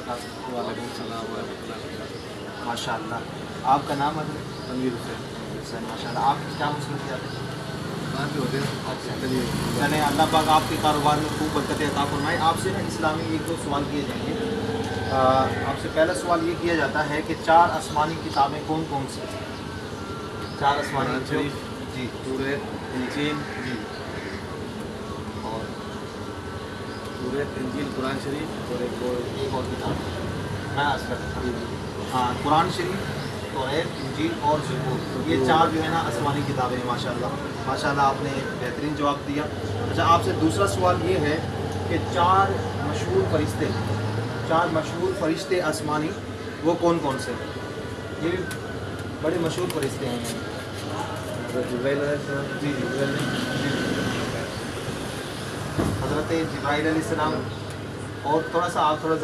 وبرکاتہ۔ وعلیکم السلام ورحمۃ اللہ وبرکاتہ۔ ماشاء اللہ، آپ کا نام حضرت؟ تنویر حسین حسین، ماشاء اللہ۔ آپ کیا مصروفیات ہیں؟ کہاں پہ ہوتے ہیں؟ اچھا، چلیے چلیں، اللہ پاک آپ کے کاروبار میں خوب برکت عطا فرمائے۔ آپ سے نا اسلامی ایک دو سوال کیے جائیں گے۔ آپ سے پہلا سوال یہ کیا جاتا ہے کہ 4 آسمانی کتابیں کون کون سی ہیں؟ 4 آسمانی قرآن شریف، جی توریت، انجیل، جی اور توریت، انجیل، قرآن شریف اور ایک اور کتاب میں عرض کر دیتا ہوں۔ ہاں، قرآن شریف، توریت، انجیل اور زبور، یہ 4 جو ہے نا آسمانی کتابیں ہیں۔ ماشاء اللہ آپ نے بہترین جواب دیا۔ اچھا، آپ سے دوسرا سوال یہ ہے کہ 4 مشہور فرشتے آسمانی وہ کون کون سے ہیں؟ یہ بھی بڑے مشہور فرشتے ہیں۔ جبرائیل علیہ السلام، جی حضرت جبرائیل علیہ السلام، اور تھوڑا سا آپ ذہن پہ